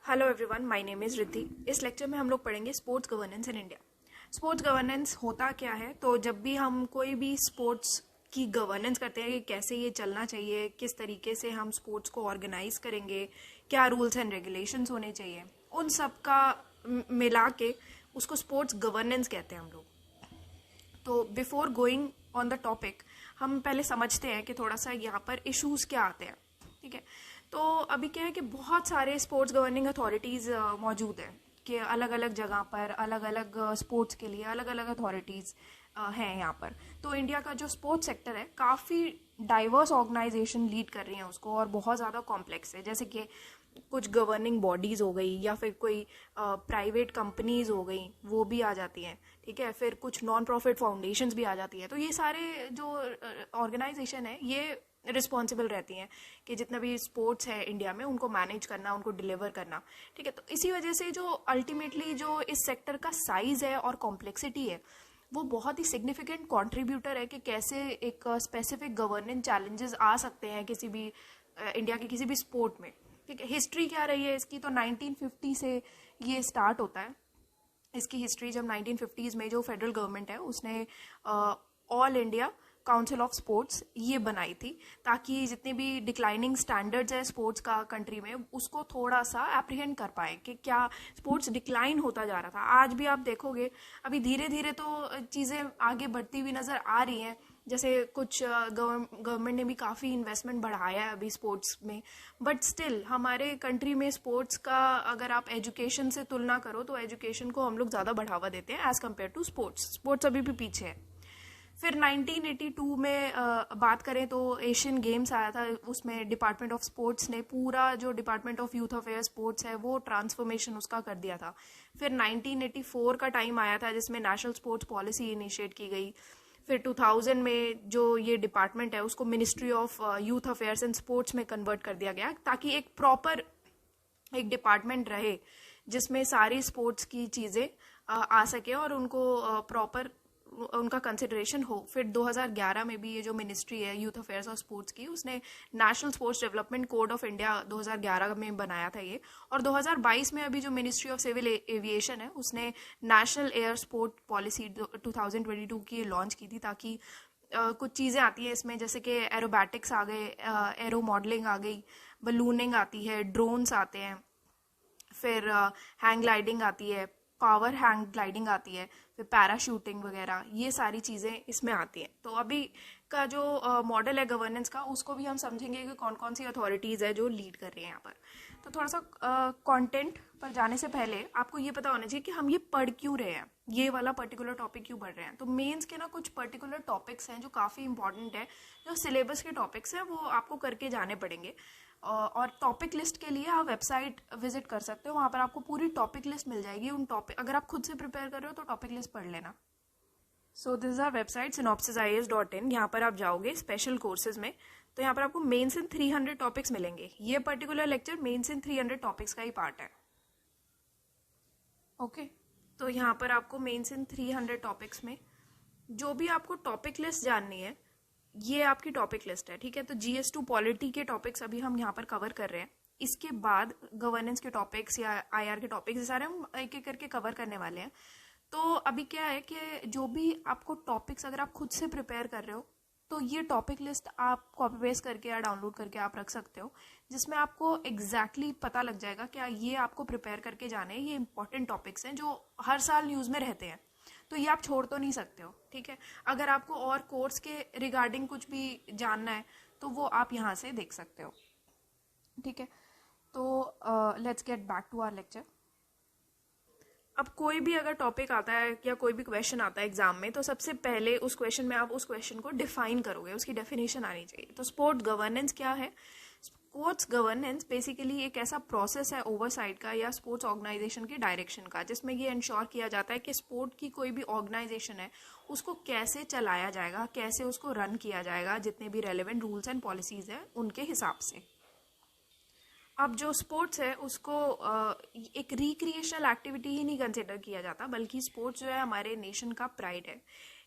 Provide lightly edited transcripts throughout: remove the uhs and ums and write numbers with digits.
Hello everyone, my name is Riddhi. इस lecture में हम लोग पढ़ेंगे sports governance in India. Sports governance होता क्या है? तो जब भी हम कोई भी स्पोर्ट्स की गवर्नेंस करते हैं कि कैसे ये चलना चाहिए, किस तरीके से हम स्पोर्ट्स को ऑर्गेनाइज करेंगे, क्या रूल्स एंड रेगुलेशंस होने चाहिए, उन सब का मिला के उसको स्पोर्ट्स गवर्नेंस कहते हैं हम लोग। तो before going on the topic हम पहले समझते हैं कि थोड़ा सा यहाँ पर इश्यूज क्या आते हैं। ठीक है, तो अभी क्या है कि बहुत सारे स्पोर्ट्स गवर्निंग अथॉरिटीज़ मौजूद हैं कि अलग अलग जगह पर अलग अलग स्पोर्ट्स के लिए अलग अलग अथॉरिटीज़ हैं यहाँ पर। तो इंडिया का जो स्पोर्ट्स सेक्टर है काफ़ी डाइवर्स ऑर्गेनाइजेशन लीड कर रही हैं उसको, और बहुत ज़्यादा कॉम्प्लेक्स है। जैसे कि कुछ गवर्निंग बॉडीज़ हो गई या फिर कोई प्राइवेट कंपनीज हो गई, वो भी आ जाती हैं। ठीक है, फिर कुछ नॉन प्रॉफिट फाउंडेशंस भी आ जाती हैं। तो ये सारे जो ऑर्गेनाइजेशन है ये रिस्पॉन्सिबल रहती हैं कि जितना भी स्पोर्ट्स है इंडिया में उनको मैनेज करना, उनको डिलीवर करना। ठीक है, तो इसी वजह से जो अल्टीमेटली जो इस सेक्टर का साइज है और कॉम्प्लेक्सिटी है वो बहुत ही सिग्निफिकेंट कॉन्ट्रीब्यूटर है कि कैसे एक स्पेसिफिक गवर्नेंस चैलेंजेस आ सकते हैं किसी भी इंडिया के किसी भी स्पोर्ट में। ठीक है, हिस्ट्री क्या रही है इसकी? तो 1950 से ये स्टार्ट होता है। इसकी हिस्ट्री जब 1950s में जो फेडरल गवर्नमेंट है उसने all India council of sports ये बनाई थी, ताकि जितने भी डिक्लाइनिंग स्टैंडर्ड्स है स्पोर्ट्स का कंट्री में उसको थोड़ा सा एप्रीहेंड कर पाए कि क्या स्पोर्ट्स डिक्लाइन होता जा रहा था। आज भी आप देखोगे अभी धीरे धीरे तो चीज़ें आगे बढ़ती हुई नज़र आ रही हैं। जैसे कुछ गवर्नमेंट ने भी काफ़ी इन्वेस्टमेंट बढ़ाया है अभी स्पोर्ट्स में, बट स्टिल हमारे कंट्री में स्पोर्ट्स का अगर आप एजुकेशन से तुलना करो तो एजुकेशन को हम लोग ज़्यादा बढ़ावा देते हैं as compare to sports. Sports अभी भी पीछे है। फिर 1982 में बात करें तो एशियन गेम्स आया था। उसमें डिपार्टमेंट ऑफ स्पोर्ट्स ने पूरा जो department of youth affair sports है वो ट्रांसफॉर्मेशन उसका कर दिया था। फिर 1984 का टाइम आया था जिसमें नेशनल स्पोर्ट्स पॉलिसी इनिशिएट की गई। फिर 2000 में जो ये डिपार्टमेंट है उसको ministry of youth affairs and sports में कन्वर्ट कर दिया गया, ताकि एक प्रॉपर एक डिपार्टमेंट रहे जिसमें सारी स्पोर्ट्स की चीज़ें आ सके और उनको प्रॉपर उनका कंसिडरेशन हो। फिर 2011 में भी ये जो मिनिस्ट्री है यूथ अफेयर्स और स्पोर्ट्स की, उसने national sports development code of India 2011 में बनाया था ये। और 2022 में अभी जो मिनिस्ट्री ऑफ सिविल एविएशन है उसने नेशनल एयर स्पोर्ट पॉलिसी 2022 की लॉन्च की थी, ताकि कुछ चीज़ें आती हैं इसमें, जैसे कि एरोबैटिक्स आ गए, एरो मॉडलिंग आ गई, बलूनिंग आती है, ड्रोन्स आते हैं, फिर हैंग ग्लाइडिंग आती है, पावर हैंग ग्लाइडिंग आती है, फिर पैराशूटिंग वगैरह, ये सारी चीज़ें इसमें आती हैं। तो अभी का जो मॉडल है गवर्नेंस का उसको भी हम समझेंगे कि कौन कौन सी अथॉरिटीज़ है जो लीड कर रही हैं यहाँ पर। तो थोड़ा सा कंटेंट पर जाने से पहले आपको ये पता होना चाहिए कि हम ये पढ़ क्यों रहे हैं, ये वाला पर्टिकुलर टॉपिक क्यों पढ़ रहे हैं। तो मेंस के ना कुछ पर्टिकुलर टॉपिक्स हैं जो काफ़ी इंपॉर्टेंट है, जो सिलेबस के टॉपिक्स हैं वो आपको करके जाने पड़ेंगे। और टॉपिक लिस्ट के लिए आप वेबसाइट विजिट कर सकते हो, वहाँ पर आपको पूरी टॉपिक लिस्ट मिल जाएगी। उन टॉपिक अगर आप खुद से प्रिपेयर कर रहे हो तो टॉपिक लिस्ट पढ़ लेना। So this is our website synopsisias.in। यहाँ पर आप जाओगे स्पेशल कोर्सेज में, तो यहाँ पर आपको मेंस इन 300 टॉपिक्स मिलेंगे। ये पर्टिकुलर लेक्चर मेंस इन 300 टॉपिक्स का ही पार्ट है। ओके, तो यहाँ पर आपको मेंस इन 300 टॉपिक्स में जो भी आपको टॉपिक लिस्ट जाननी है ये आपकी टॉपिक लिस्ट है। ठीक है, तो GS2 पॉलिटी के टॉपिक्स अभी हम यहाँ पर कवर कर रहे हैं। इसके बाद गवर्नेंस के टॉपिक्स या IR के टॉपिक्स, ये सारे हम एक एक करके कवर करने वाले हैं। तो अभी क्या है कि जो भी आपको टॉपिक्स अगर आप खुद से प्रिपेयर कर रहे हो तो ये टॉपिक लिस्ट आप कॉपी पेस्ट करके या डाउनलोड करके आप रख सकते हो, जिसमें आपको एग्जैक्टली पता लग जाएगा क्या ये आपको प्रिपेयर करके जाने हैं, ये इंपॉर्टेंट टॉपिक्स हैं जो हर साल न्यूज़ में रहते हैं, तो ये आप छोड़ तो नहीं सकते हो। ठीक है, अगर आपको और कोर्स के रिगार्डिंग कुछ भी जानना है तो वो आप यहाँ से देख सकते हो। ठीक है, तो let's get back to our lecture. अब कोई भी अगर टॉपिक आता है या कोई भी क्वेश्चन आता है एग्जाम में, तो सबसे पहले उस क्वेश्चन में आप उस क्वेश्चन को डिफाइन करोगे, उसकी डेफिनेशन आनी चाहिए। तो स्पोर्ट्स गवर्नेंस क्या है? स्पोर्ट्स गवर्नेंस बेसिकली एक ऐसा प्रोसेस है ओवरसाइट का या स्पोर्ट्स ऑर्गेनाइजेशन के डायरेक्शन का, जिसमें ये इंश्योर किया जाता है कि स्पोर्ट की कोई भी ऑर्गेनाइजेशन है उसको कैसे चलाया जाएगा, कैसे उसको रन किया जाएगा, जितने भी रेलेवेंट रूल्स एंड पॉलिसीज है उनके हिसाब से। अब जो स्पोर्ट्स है उसको एक रिक्रिएशनल एक्टिविटी ही नहीं कंसिडर किया जाता, बल्कि स्पोर्ट्स जो है हमारे नेशन का प्राइड है।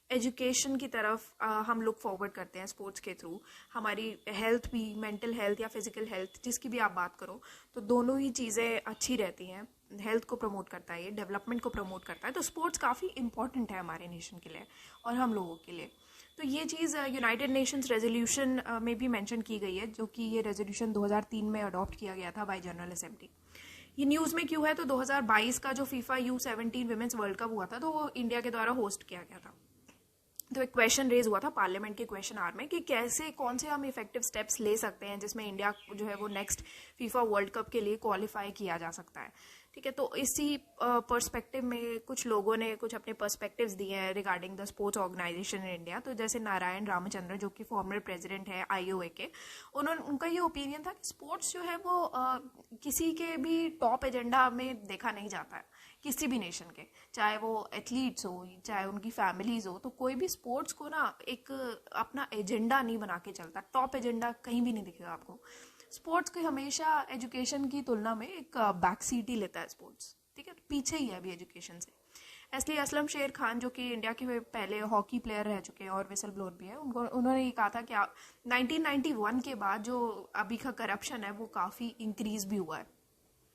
एजुकेशन की तरफ हम लोग फॉरवर्ड करते हैं स्पोर्ट्स के थ्रू। हमारी हेल्थ भी, मेंटल हेल्थ या फिजिकल हेल्थ, जिसकी भी आप बात करो, तो दोनों ही चीज़ें अच्छी रहती हैं। हेल्थ को प्रमोट करता है, ये डेवलपमेंट को प्रमोट करता है। तो स्पोर्ट्स काफ़ी इंपॉर्टेंट है हमारे नेशन के लिए और हम लोगों के लिए। तो ये चीज़ यूनाइटेड नेशंस रेजोल्यूशन में भी मेंशन की गई है, जो कि ये रेजोल्यूशन 2003 में अडॉप्ट किया गया था बाय जनरल असेंबली। ये न्यूज़ में क्यों है, तो 2022 का जो FIFA U17 women's world cup हुआ था, तो वो इंडिया के द्वारा होस्ट किया गया था। तो एक क्वेश्चन रेज हुआ था पार्लियामेंट के क्वेश्चन आवर में कि कैसे, कौन से हम इफेक्टिव स्टेप्स ले सकते हैं जिसमें इंडिया जो है वो नेक्स्ट फीफा वर्ल्ड कप के लिए क्वालिफाई किया जा सकता है। ठीक है, तो इसी पर्सपेक्टिव में कुछ लोगों ने कुछ अपने पर्सपेक्टिव्स दिए हैं regarding the sports organization in India. तो जैसे नारायण रामचंद्र, जो कि फॉर्मर प्रेसिडेंट है IOA के, उनका ये ओपिनियन था कि स्पोर्ट्स जो है वो किसी के भी टॉप एजेंडा में देखा नहीं जाता है, किसी भी नेशन के, चाहे वो एथलीट्स हो, चाहे उनकी फैमिलीज हो। तो कोई भी स्पोर्ट्स को ना एक अपना एजेंडा नहीं बना के चलता, टॉप एजेंडा कहीं भी नहीं दिखेगा आपको। स्पोर्ट्स को हमेशा एजुकेशन की तुलना में एक बैक सीट ही लेता है स्पोर्ट्स। ठीक है, तो पीछे ही है अभी एजुकेशन से। इसलिए असलम शेर खान, जो कि इंडिया के पहले हॉकी प्लेयर रह चुके हैं और विसल ब्लोअर भी है, उन्होंने ये कहा था कि 1991 के बाद जो अभी का करप्शन है वो काफ़ी इंक्रीज भी हुआ है।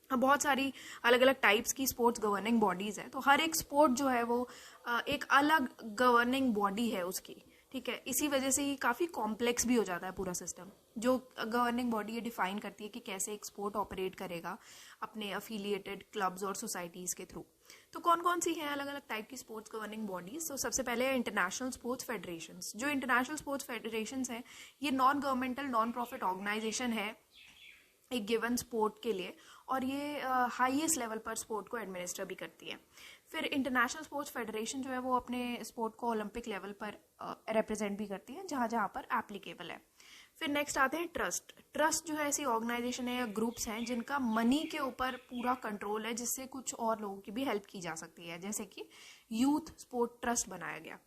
बहुत सारी अलग अलग टाइप्स की स्पोर्ट्स गवर्निंग बॉडीज है, तो हर एक स्पोर्ट जो है वो एक अलग गवर्निंग बॉडी है उसकी। ठीक है, इसी वजह से ही काफ़ी कॉम्प्लेक्स भी हो जाता है पूरा सिस्टम। जो गवर्निंग बॉडी ये डिफाइन करती है कि कैसे एक स्पोर्ट ऑपरेट करेगा अपने अफिलिएटेड क्लब्स और सोसाइटीज़ के थ्रू। तो कौन कौन सी हैं अलग अलग टाइप की स्पोर्ट्स गवर्निंग बॉडीज? तो सबसे पहले है इंटरनेशनल स्पोर्ट्स फेडरेशंस। जो इंटरनेशनल स्पोर्ट्स फेडरेशंस हैं, ये non governmental non profit organization है एक गिवन स्पोर्ट के लिए, और ये हाईएस्ट लेवल पर स्पोर्ट को एडमिनिस्टर भी करती है। फिर इंटरनेशनल स्पोर्ट्स फेडरेशन जो है वो अपने स्पोर्ट को ओलंपिक लेवल पर रिप्रेजेंट भी करती है जहाँ जहाँ पर एप्लीकेबल है। फिर नेक्स्ट आते हैं ट्रस्ट। ट्रस्ट जो है ऐसी ऑर्गेनाइजेशन है या ग्रुप्स हैं जिनका मनी के ऊपर पूरा कंट्रोल है, जिससे कुछ और लोगों की भी हेल्प की जा सकती है, जैसे कि यूथ स्पोर्ट ट्रस्ट बनाया गया।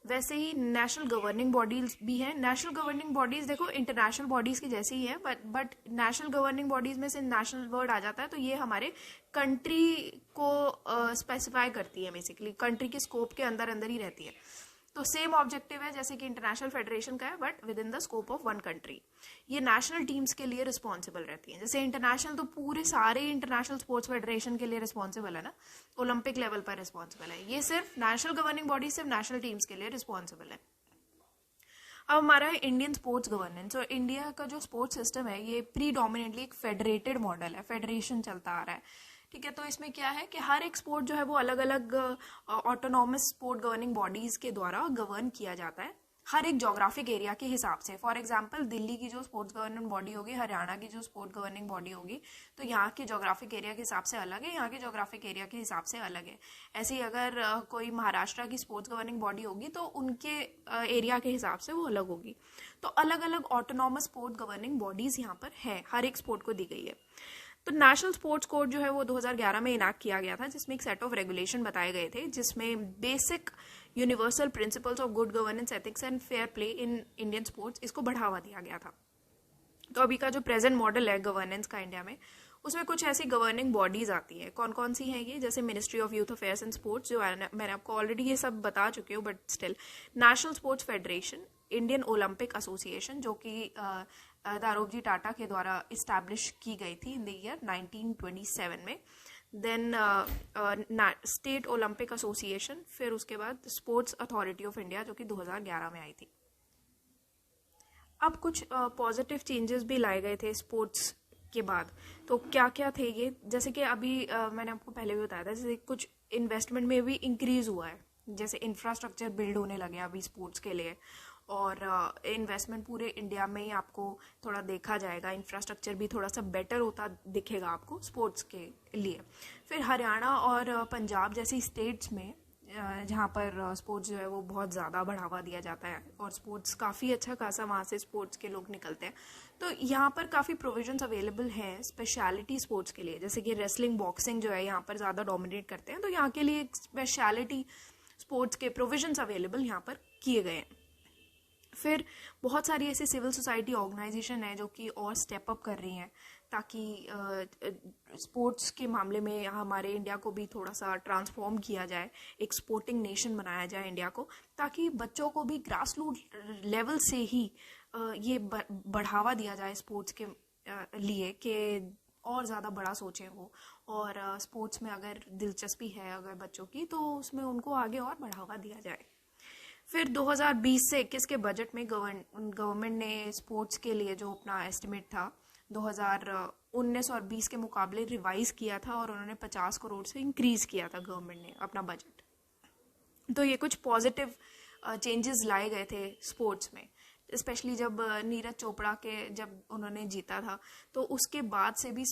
वैसे ही नेशनल गवर्निंग बॉडीज भी हैं। नेशनल गवर्निंग बॉडीज देखो इंटरनेशनल बॉडीज की जैसी ही है, बट नेशनल गवर्निंग बॉडीज में से नेशनल वर्ड आ जाता है, तो ये हमारे कंट्री को स्पेसिफाई करती है, बेसिकली कंट्री के स्कोप के अंदर अंदर ही रहती है। तो सेम ऑब्जेक्टिव है जैसे कि इंटरनेशनल फेडरेशन का है, but with in the scope of one country. ये नेशनल टीम्स के लिए रिस्पॉन्सिबल रहती हैं। जैसे इंटरनेशनल तो पूरे सारे इंटरनेशनल स्पोर्ट्स फेडरेशन के लिए रिस्पॉन्सिबल है ना, ओलंपिक लेवल पर रिस्पॉन्सिबल है। ये सिर्फ नेशनल गवर्निंग बॉडी सिर्फ नेशनल टीम्स के लिए रिस्पॉन्सिबल है। अब हमारा है इंडियन स्पोर्ट्स गवर्नेंस। और इंडिया का जो स्पोर्ट्स सिस्टम है ये प्रीडोमिनेटली एक फेडरेटेड मॉडल है, फेडरेशन चलता आ रहा है। ठीक है, तो इसमें क्या है कि हर एक स्पोर्ट जो है वो अलग अलग ऑटोनॉमस स्पोर्ट गवर्निंग बॉडीज के द्वारा गवर्न किया जाता है, हर एक जोग्राफिक एरिया के हिसाब से। फॉर एग्जांपल दिल्ली की जो स्पोर्ट्स गवर्निंग बॉडी होगी, हरियाणा की जो स्पोर्ट गवर्निंग बॉडी होगी, तो यहाँ के जोग्राफिक एरिया के हिसाब से अलग है, यहाँ के जोग्राफिक एरिया के हिसाब से अलग है। ऐसे ही अगर कोई महाराष्ट्र की स्पोर्ट्स गवर्निंग बॉडी होगी तो उनके एरिया के हिसाब से वो अलग होगी। तो अलग अलग ऑटोनॉमस स्पोर्ट गवर्निंग बॉडीज यहाँ पर है, हर एक स्पोर्ट को दी गई है। तो नेशनल स्पोर्ट्स कोड जो है वो 2011 में इनैक्ट किया गया था, जिसमें एक सेट ऑफ रेगुलेशन बताए गए थे, जिसमें basic universal principles of good governance, ethics and fair play in Indian sports, इसको बढ़ावा दिया गया था। तो अभी का जो प्रेजेंट मॉडल है गवर्नेंस का इंडिया में, उसमें कुछ ऐसी गवर्निंग बॉडीज आती हैं। कौन कौन सी हैं ये? जैसे ministry of youth affairs and sports, जो मैंने आपको ऑलरेडी ये सब बता चुकी हूँ, but still, national sports federation, Indian Olympic association, जो कि दारोजी टाटा के द्वारा इस्टेब्लिश की गई थी इन द ईयर 1927 में। देन स्टेट ओलंपिक एसोसिएशन, फिर उसके बाद स्पोर्ट्स अथॉरिटी ऑफ इंडिया, जो कि 2011 में आई थी। अब कुछ पॉजिटिव चेंजेस भी लाए गए थे स्पोर्ट्स के बाद। तो क्या क्या थे ये? जैसे कि अभी मैंने आपको पहले भी बताया था, जैसे कुछ इन्वेस्टमेंट में भी इंक्रीज हुआ है, जैसे इंफ्रास्ट्रक्चर बिल्ड होने लगे अभी स्पोर्ट्स के लिए, और इन्वेस्टमेंट पूरे इंडिया में ही आपको थोड़ा देखा जाएगा, इंफ्रास्ट्रक्चर भी थोड़ा सा बेटर होता दिखेगा आपको स्पोर्ट्स के लिए। फिर हरियाणा और पंजाब जैसी स्टेट्स में जहाँ पर स्पोर्ट्स जो है वो बहुत ज़्यादा बढ़ावा दिया जाता है, और स्पोर्ट्स काफ़ी अच्छा खासा वहाँ से स्पोर्ट्स के लोग निकलते हैं, तो यहाँ पर काफ़ी प्रोविजंस अवेलेबल हैं स्पेशलिटी स्पोर्ट्स के लिए। जैसे कि रेसलिंग, बॉक्सिंग जो है यहाँ पर ज़्यादा डोमिनेट करते हैं, तो यहाँ के लिए स्पेशलिटी स्पोर्ट्स के प्रोविजंस अवेलेबल यहाँ पर किए गए हैं। फिर बहुत सारी ऐसी सिविल सोसाइटी ऑर्गेनाइजेशन है जो कि और स्टेप अप कर रही हैं, ताकि स्पोर्ट्स के मामले में हमारे इंडिया को भी थोड़ा सा ट्रांसफॉर्म किया जाए, एक स्पोर्टिंग नेशन बनाया जाए इंडिया को, ताकि बच्चों को भी ग्रास रूट लेवल से ही ये बढ़ावा दिया जाए स्पोर्ट्स के लिए, कि और ज़्यादा बड़ा सोचें वो, और स्पोर्ट्स में अगर दिलचस्पी है अगर बच्चों की तो उसमें उनको आगे और बढ़ावा दिया जाए। फिर 2020 से 21 के बजट में गवर्नमेंट ने स्पोर्ट्स के लिए जो अपना एस्टिमेट था 2019 और 20 के मुकाबले रिवाइज किया था, और उन्होंने 50 करोड़ से इंक्रीज किया था गवर्नमेंट ने अपना बजट। तो ये कुछ पॉजिटिव चेंजेस लाए गए थे स्पोर्ट्स में, स्पेशली जब नीरज चोपड़ा के जब उन्होंने जीता था तो उसके बाद से भी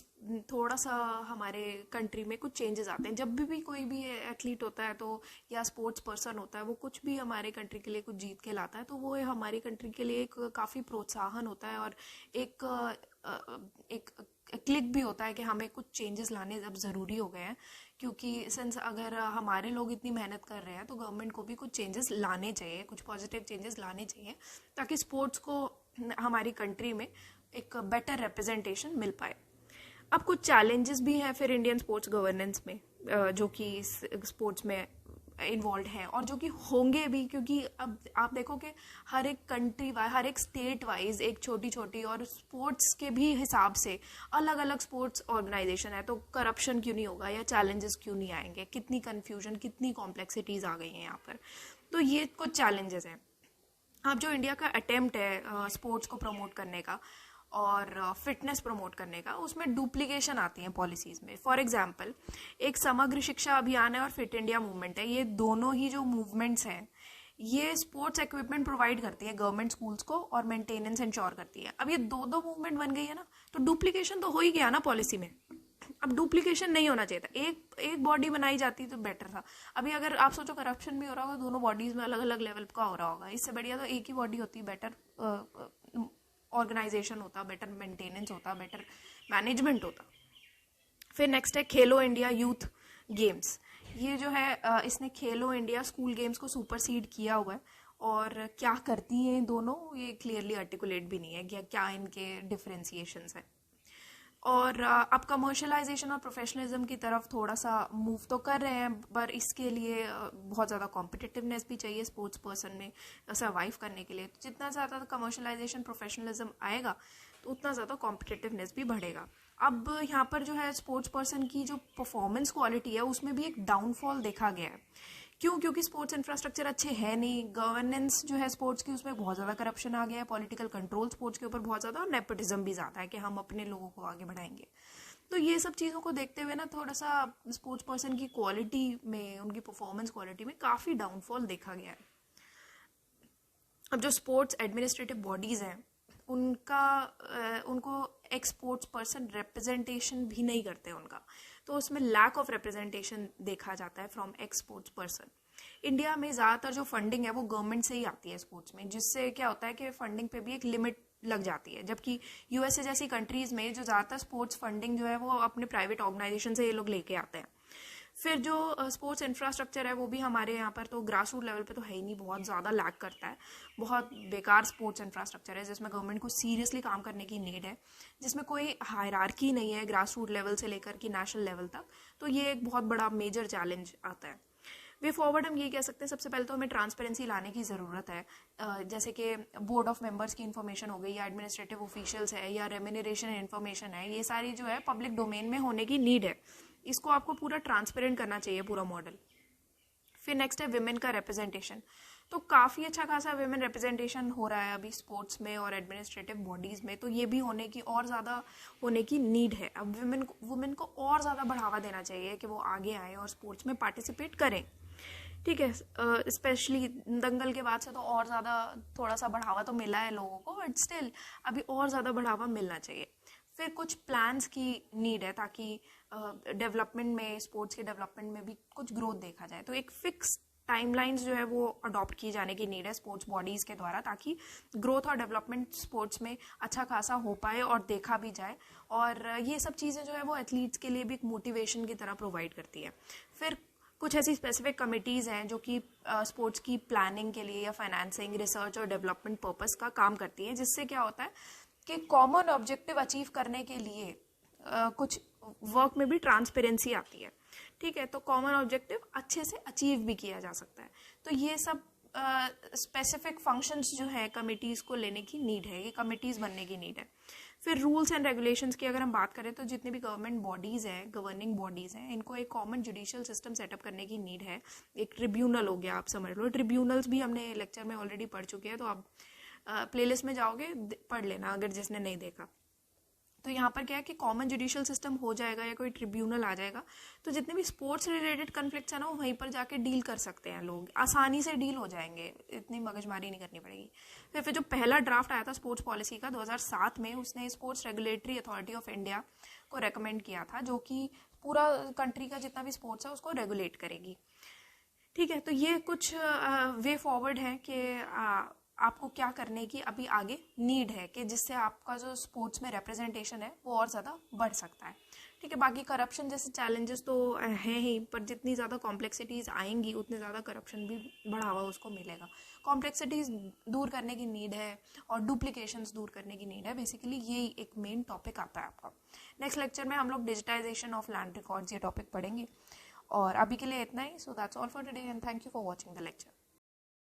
थोड़ा सा हमारे कंट्री में कुछ चेंजेस आते हैं। जब भी कोई भी एथलीट होता है तो या स्पोर्ट्स पर्सन होता है, वो कुछ भी हमारे कंट्री के लिए कुछ जीत के लाता है, तो वो हमारी कंट्री के लिए एक काफ़ी प्रोत्साहन होता है, और एक क्लिक भी होता है कि हमें कुछ चेंजेस लाने अब ज़रूरी हो गए हैं, क्योंकि सिंस अगर हमारे लोग इतनी मेहनत कर रहे हैं तो गवर्नमेंट को भी कुछ चेंजेस लाने चाहिए, कुछ पॉजिटिव चेंजेस लाने चाहिए, ताकि स्पोर्ट्स को हमारी कंट्री में एक बेटर रिप्रेजेंटेशन मिल पाए। अब कुछ चैलेंजेस भी हैं फिर इंडियन स्पोर्ट्स गवर्नेंस में, जो कि स्पोर्ट्स में इन्वॉल्व हैं और जो कि होंगे भी, क्योंकि अब आप देखो कि हर एक कंट्री वाइज, हर एक स्टेट वाइज एक छोटी छोटी और स्पोर्ट्स के भी हिसाब से अलग अलग स्पोर्ट्स ऑर्गेनाइजेशन है, तो करप्शन क्यों नहीं होगा या चैलेंजेस क्यों नहीं आएंगे, कितनी कन्फ्यूजन, कितनी कॉम्प्लेक्सिटीज आ गई हैं यहाँ पर। तो ये कुछ चैलेंजेस हैं। अब जो इंडिया का अटेम्प्ट है स्पोर्ट्स को प्रमोट करने का और फिटनेस प्रमोट करने का, उसमें डुप्लीकेशन आती है पॉलिसीज में। फॉर एग्जांपल, एक समग्र शिक्षा अभियान है और फिट इंडिया मूवमेंट है, ये दोनों ही जो मूवमेंट्स हैं ये स्पोर्ट्स इक्विपमेंट प्रोवाइड करती है गवर्नमेंट स्कूल्स को और मेंटेनेंस इंश्योर करती है। अब ये दो मूवमेंट बन गई है ना, तो डुप्लीकेशन तो हो ही गया ना पॉलिसी में। अब डुप्लीकेशन नहीं होना चाहिए था, एक बॉडी बनाई जाती तो बेटर था। अभी अगर आप सोचो करप्शन भी हो रहा होगा, दोनों बॉडीज में अलग अलग लेवल का हो रहा होगा, इससे बढ़िया तो एक ही बॉडी होती, बेटर ऑर्गेनाइजेशन होता, बेटर मेंटेनेंस होता, बेटर मैनेजमेंट होता। फिर नेक्स्ट है खेलो इंडिया यूथ गेम्स। ये जो है इसने खेलो इंडिया स्कूल गेम्स को सुपरसीड किया हुआ है, और क्या करती हैं दोनों ये क्लियरली आर्टिकुलेट भी नहीं है कि क्या इनके डिफरेंशिएशंस हैं। और अब कमर्शलाइजेशन और प्रोफेशनलिज्म की तरफ थोड़ा सा मूव तो कर रहे हैं, पर इसके लिए बहुत ज़्यादा कॉम्पिटिटिवनेस भी चाहिए स्पोर्ट्स पर्सन में सर्वाइव करने के लिए। तो जितना ज़्यादा कमर्शलाइजेशन प्रोफेशनलिज्म आएगा तो उतना ज़्यादा कॉम्पिटिटिवनेस भी बढ़ेगा। अब यहाँ पर जो है स्पोर्ट्स पर्सन की जो परफॉर्मेंस क्वालिटी है उसमें भी एक डाउनफॉल देखा गया है। क्यों? क्योंकि स्पोर्ट्स इंफ्रास्ट्रक्चर अच्छे है नहीं, गवर्नेंस जो है स्पोर्ट्स की उसमें बहुत ज़्यादा करप्शन आ गया है, पॉलिटिकल कंट्रोल स्पोर्ट्स के ऊपर बहुत ज़्यादा, और नेपोटिज्म भी ज़्यादा है कि हम अपने लोगों को आगे बढ़ाएंगे। तो ये सब चीज़ों को देखते हुए ना थोड़ा सा स्पोर्ट्स पर्सन की क्वालिटी में, उनकी परफॉर्मेंस क्वालिटी में काफ़ी डाउनफॉल देखा गया है। अब जो स्पोर्ट्स एडमिनिस्ट्रेटिव बॉडीज़ हैं उनको एक स्पोर्ट्स पर्सन रिप्रेजेंटेशन भी नहीं करते उनका, तो उसमें लैक ऑफ रिप्रेजेंटेशन देखा जाता है from x sports person. India में ज़्यादातर जो फंडिंग है वो गवर्नमेंट से ही आती है स्पोर्ट्स में, जिससे क्या होता है कि फंडिंग पे भी एक लिमिट लग जाती है, जबकि यूएसए जैसी कंट्रीज़ में जो ज़्यादातर स्पोर्ट्स फंडिंग जो है वो अपने प्राइवेट ऑर्गेनाइजेशन से ये लोग लेके आते हैं। फिर जो स्पोर्ट्स इंफ्रास्ट्रक्चर है वो भी हमारे यहाँ पर तो ग्रास रूट लेवल पे तो है ही नहीं, बहुत ज़्यादा लैक करता है, बहुत बेकार स्पोर्ट्स इंफ्रास्ट्रक्चर है जिसमें गवर्नमेंट को सीरियसली काम करने की नीड है, जिसमें कोई हायरार्की नहीं है ग्रास रूट लेवल से लेकर कि नेशनल लेवल तक। तो ये एक बहुत बड़ा मेजर चैलेंज आता है। वे फॉरवर्ड हम ये कह सकते हैं, सबसे पहले तो हमें ट्रांसपेरेंसी लाने की ज़रूरत है, जैसे कि बोर्ड ऑफ मेंबर्स की इन्फॉर्मेशन हो गई, या एडमिनिस्ट्रेटिव ऑफिशियल्स है, या रेम्यूनरेशन इन्फॉर्मेशन है, ये सारी जो है पब्लिक डोमेन में होने की नीड है। इसको आपको पूरा ट्रांसपेरेंट करना चाहिए पूरा मॉडल। फिर नेक्स्ट है विमेन का रिप्रेजेंटेशन। तो काफ़ी अच्छा खासा विमेन रिप्रेजेंटेशन हो रहा है अभी स्पोर्ट्स में और एडमिनिस्ट्रेटिव बॉडीज़ में, तो ये भी होने की और ज़्यादा होने की नीड है। अब वुमेन को और ज़्यादा बढ़ावा देना चाहिए कि वो आगे आए और स्पोर्ट्स में पार्टिसिपेट करें। ठीक है, स्पेशली दंगल के बाद से तो और ज़्यादा थोड़ा सा बढ़ावा तो मिला है लोगों को, बट स्टिल अभी और ज़्यादा बढ़ावा मिलना चाहिए। फिर कुछ प्लान्स की नीड है ताकि डेवलपमेंट में, स्पोर्ट्स के डेवलपमेंट में भी कुछ ग्रोथ देखा जाए। तो एक फिक्स टाइमलाइंस जो है वो अडॉप्ट की जाने की नीड है स्पोर्ट्स बॉडीज़ के द्वारा, ताकि ग्रोथ और डेवलपमेंट स्पोर्ट्स में अच्छा खासा हो पाए और देखा भी जाए। और ये सब चीज़ें जो है वो एथलीट्स के लिए भी एक मोटिवेशन की तरह प्रोवाइड करती है। फिर कुछ ऐसी स्पेसिफिक कमिटीज़ हैं जो कि स्पोर्ट्स की प्लानिंग के लिए या फाइनेंसिंग, रिसर्च और डेवलपमेंट पर्पस का काम करती हैं, जिससे क्या होता है कि कॉमन ऑब्जेक्टिव अचीव करने के लिए कुछ वर्क में भी ट्रांसपेरेंसी आती है, ठीक है। तो कॉमन ऑब्जेक्टिव अच्छे से अचीव भी किया जा सकता है। तो ये सब स्पेसिफिक फंक्शंस जो है कमिटीज़ को लेने की नीड है, ये कमिटीज़ बनने की नीड है। फिर रूल्स एंड रेगुलेशंस की अगर हम बात करें तो जितने भी गवर्नमेंट बॉडीज़ हैं, गवर्निंग बॉडीज़ हैं, इनको एक कॉमन जुडिशियल सिस्टम सेटअप करने की नीड है। एक ट्रिब्यूनल हो गया, आप समझ लो। ट्रिब्यूनल्स भी हमने लेक्चर में ऑलरेडी पढ़ चुके हैं, तो आप प्लेलिस्ट में जाओगे पढ़ लेना अगर जिसने नहीं देखा। तो यहाँ पर क्या है कि कॉमन जुडिशियल सिस्टम हो जाएगा या कोई ट्रिब्यूनल आ जाएगा, तो जितने भी स्पोर्ट्स रिलेटेड कन्फ्लिक्ट्स है ना, वो वहीं पर जाके डील कर सकते हैं लोग, आसानी से डील हो जाएंगे, इतनी मगजमारी नहीं करनी पड़ेगी। फिर जो पहला ड्राफ्ट आया था स्पोर्ट्स पॉलिसी का 2007 में, उसने sports regulatory authority of India को रेकमेंड किया था, जो कि पूरा कंट्री का जितना भी स्पोर्ट्स है उसको रेगुलेट करेगी, ठीक है। तो ये कुछ वे फॉरवर्ड है कि आपको क्या करने की अभी आगे नीड है, कि जिससे आपका जो स्पोर्ट्स में रिप्रेजेंटेशन है वो और ज़्यादा बढ़ सकता है, ठीक है। बाकी करप्शन जैसे चैलेंजेस तो हैं ही, पर जितनी ज़्यादा कॉम्प्लेक्सिटीज़ आएंगी उतनी ज़्यादा करप्शन भी बढ़ावा उसको मिलेगा। कॉम्प्लेक्सिटीज़ दूर करने की नीड है और डुप्लीकेशंस दूर करने की नीड है। बेसिकली ये एक मेन टॉपिक आता है आपका। नेक्स्ट लेक्चर में हम लोग डिजिटाइजेशन ऑफ लैंड रिकॉर्ड्स ये टॉपिक पढ़ेंगे। और अभी के लिए इतना ही। So that's all for today and thank you for watching the lecture.